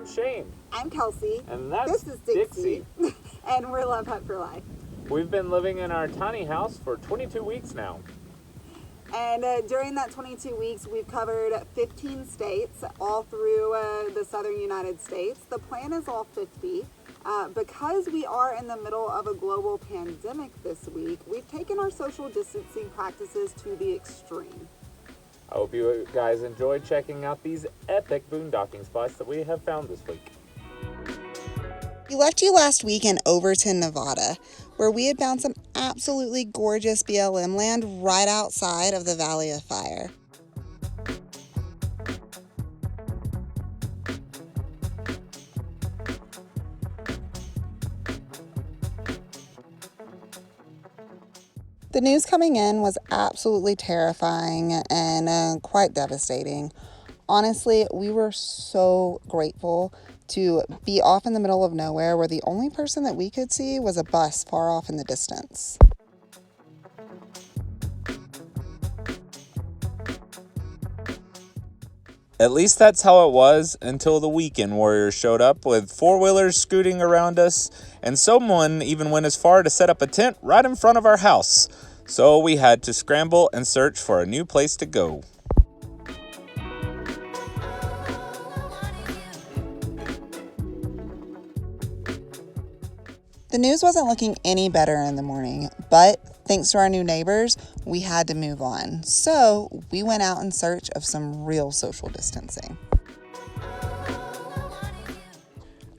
Shane. I'm Kelsey. And this is Dixie. And we're Love Hut for Life. We've been living in our tiny house for 22 weeks now. And during that 22 weeks, we've covered 15 states, all through the southern United States. The plan is all 50. Because we are in the middle of a global pandemic this week, we've taken our social distancing practices to the extreme. I hope you guys enjoyed checking out these epic boondocking spots that we have found this week. We left you last week in Overton, Nevada, where we had found some absolutely gorgeous BLM land right outside of the Valley of Fire. The news coming in was absolutely terrifying and quite devastating. Honestly, we were so grateful to be off in the middle of nowhere where the only person that we could see was a bus far off in the distance. At least that's how it was until the weekend warriors showed up with four-wheelers scooting around us, and someone even went as far to set up a tent right in front of our house. So we had to scramble and search for a new place to go. The news wasn't looking any better in the morning, but thanks to our new neighbors, we had to move on. So we went out in search of some real social distancing.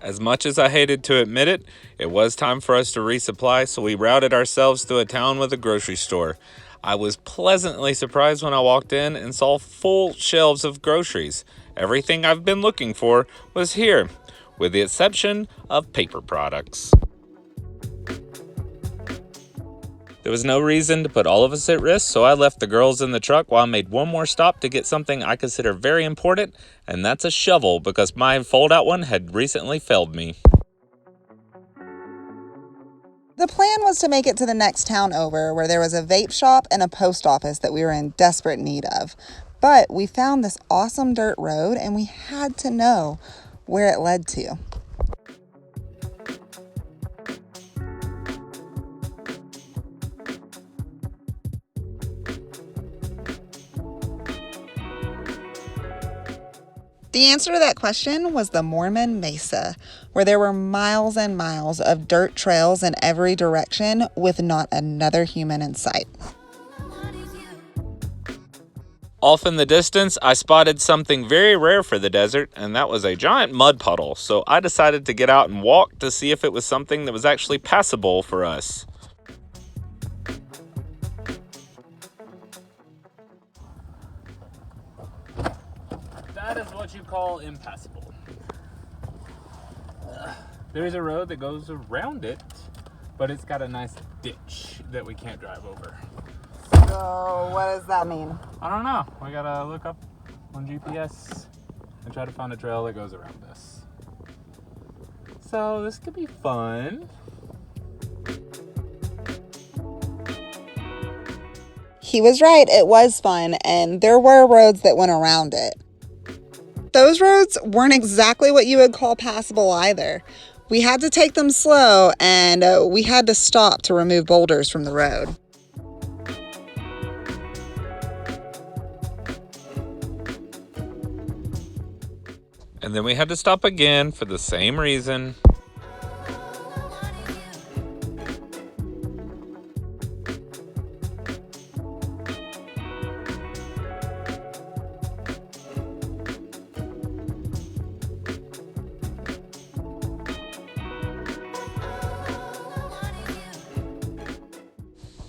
As much as I hated to admit it, it was time for us to resupply, so we routed ourselves to a town with a grocery store. I was pleasantly surprised when I walked in and saw full shelves of groceries. Everything I've been looking for was here, with the exception of paper products. There was no reason to put all of us at risk, so I left the girls in the truck while I made one more stop to get something I consider very important, and that's a shovel because my fold-out one had recently failed me. The plan was to make it to the next town over where there was a vape shop and a post office that we were in desperate need of. But we found this awesome dirt road and we had to know where it led to. The answer to that question was the Mormon Mesa, where there were miles and miles of dirt trails in every direction with not another human in sight. Off in the distance, I spotted something very rare for the desert, and that was a giant mud puddle, so I decided to get out and walk to see if it was something that was actually passable for us. That is what you call impassable. There's a road that goes around it, but it's got a nice ditch that we can't drive over. So what does that mean? I don't know. We gotta look up on GPS and try to find a trail that goes around this. So this could be fun. He was right, it was fun, and there were roads that went around it. Those roads weren't exactly what you would call passable either. We had to take them slow, and we had to stop to remove boulders from the road. And then we had to stop again for the same reason.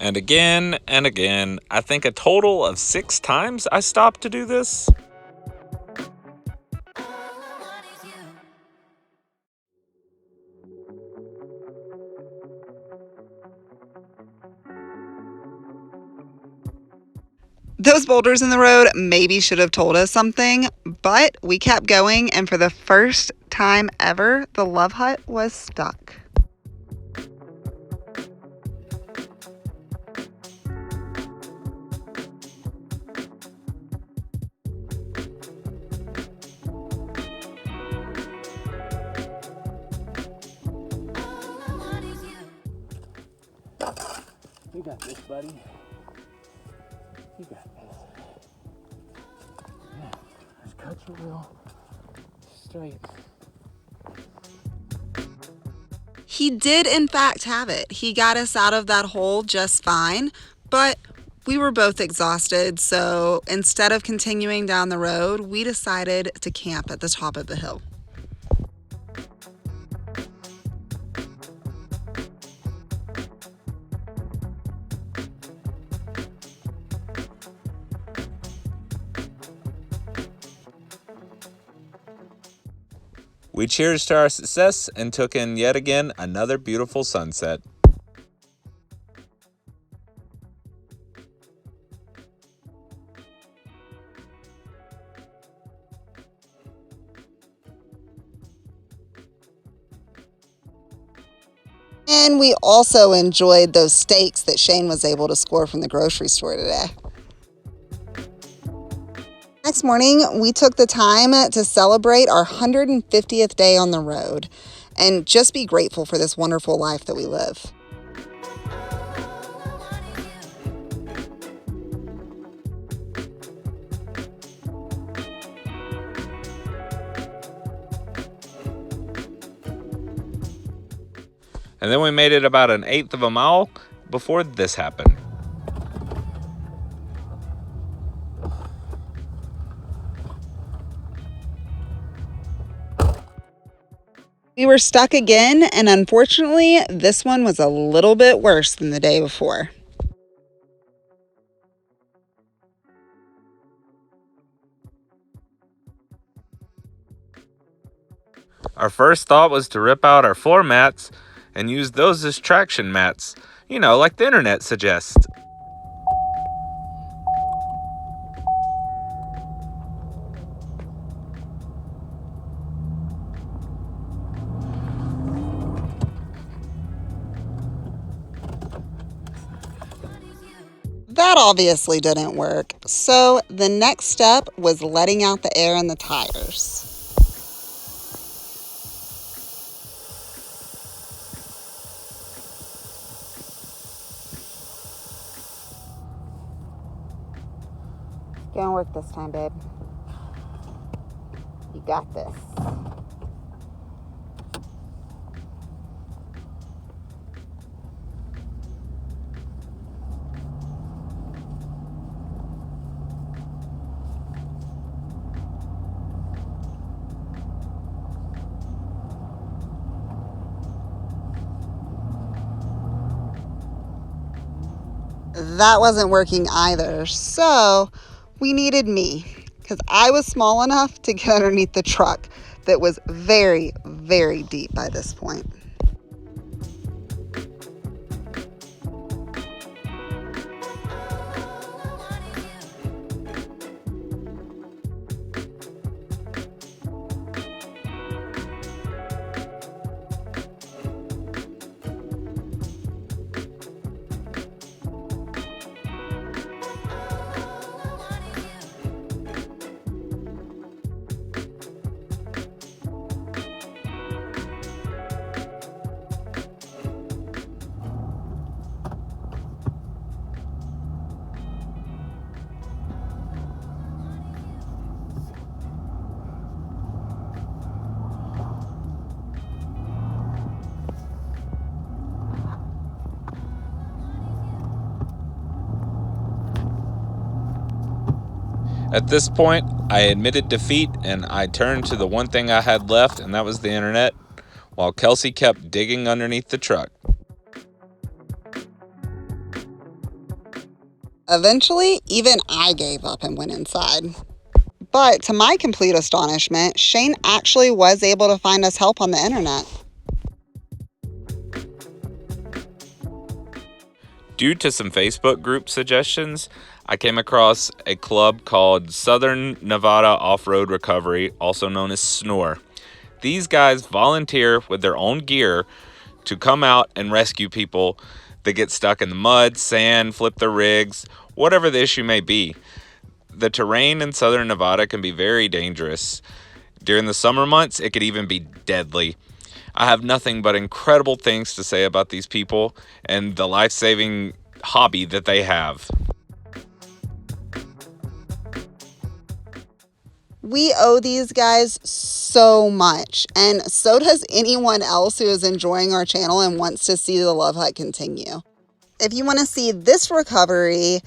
And again and again, I think a total of 6 times I stopped to do this. Those boulders in the road maybe should have told us something, but we kept going, and for the first time ever, the Love Hut was stuck. got this, buddy. You got this. Now, just cut your wheel straight. He did, in fact, have it. He got us out of that hole just fine, but we were both exhausted, so instead of continuing down the road, we decided to camp at the top of the hill. We cheers to our success and took in yet again another beautiful sunset. And we also enjoyed those steaks that Shane was able to score from the grocery store today. Next morning, we took the time to celebrate our 150th day on the road and just be grateful for this wonderful life that we live. And then we made it about 1/8 of a mile before this happened. We were stuck again, and unfortunately, this one was a little bit worse than the day before. Our first thought was to rip out our floor mats and use those as traction mats, like the internet suggests. That obviously didn't work, so the next step was letting out the air in the tires. Gonna work this time, babe. You got this. That wasn't working either, so we needed me because I was small enough to get underneath the truck that was very, very deep by this point. At this point, I admitted defeat and I turned to the one thing I had left, and that was the internet, while Kelsey kept digging underneath the truck. Eventually, even I gave up and went inside. But to my complete astonishment, Shane actually was able to find us help on the internet. Due to some Facebook group suggestions, I came across a club called Southern Nevada Off-Road Recovery, also known as SNOR. These guys volunteer with their own gear to come out and rescue people that get stuck in the mud, sand, flip their rigs, whatever the issue may be. The terrain in southern Nevada can be very dangerous. During the summer months, it could even be deadly. I have nothing but incredible things to say about these people and the life-saving hobby that they have. We owe these guys so much, and so does anyone else who is enjoying our channel and wants to see the Love Hut continue. If you want to see this recovery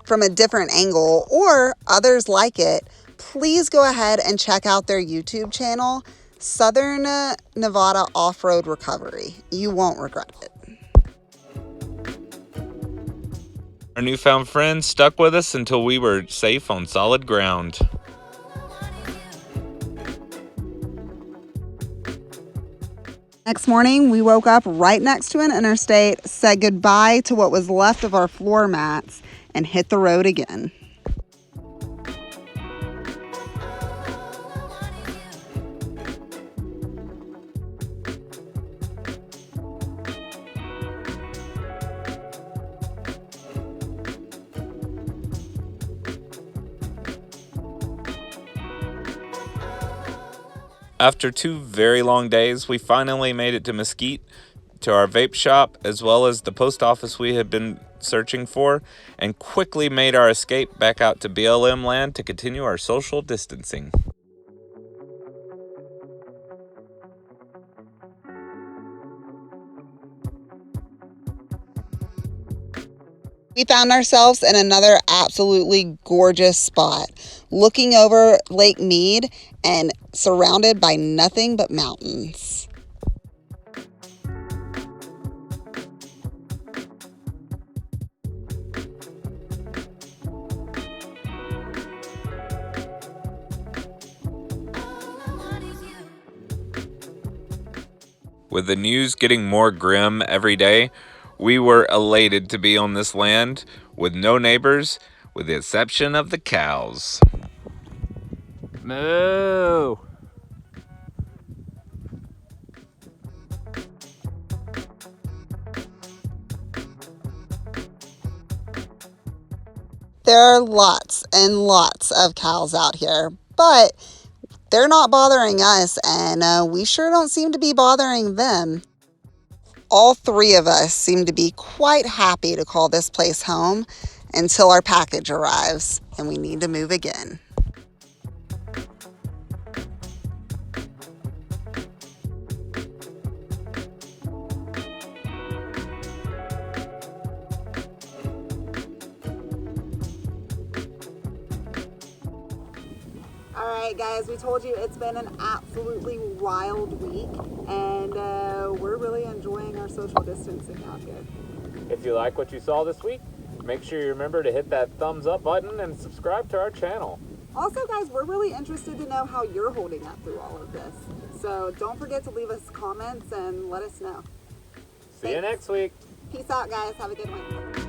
from a different angle or others like it, please go ahead and check out their YouTube channel, Southern Nevada Off-Road Recovery. You won't regret it. Our newfound friends stuck with us until we were safe on solid ground. Next morning, we woke up right next to an interstate, said goodbye to what was left of our floor mats, and hit the road again. After 2 very long days, we finally made it to Mesquite, to our vape shop, as well as the post office we had been searching for, and quickly made our escape back out to BLM land to continue our social distancing. We found ourselves in another absolutely gorgeous spot, looking over Lake Mead and surrounded by nothing but mountains. With the news getting more grim every day, we were elated to be on this land with no neighbors, with the exception of the cows. Moo! There are lots and lots of cows out here, but they're not bothering us, and we sure don't seem to be bothering them. All three of us seem to be quite happy to call this place home until our package arrives and we need to move again. Alright guys, we told you it's been an absolutely wild week, and we're really enjoying our social distancing out here. If you like what you saw this week, make sure you remember to hit that thumbs up button and subscribe to our channel. Also guys, we're really interested to know how you're holding up through all of this. So don't forget to leave us comments and let us know. See you next week. Peace out guys, have a good one.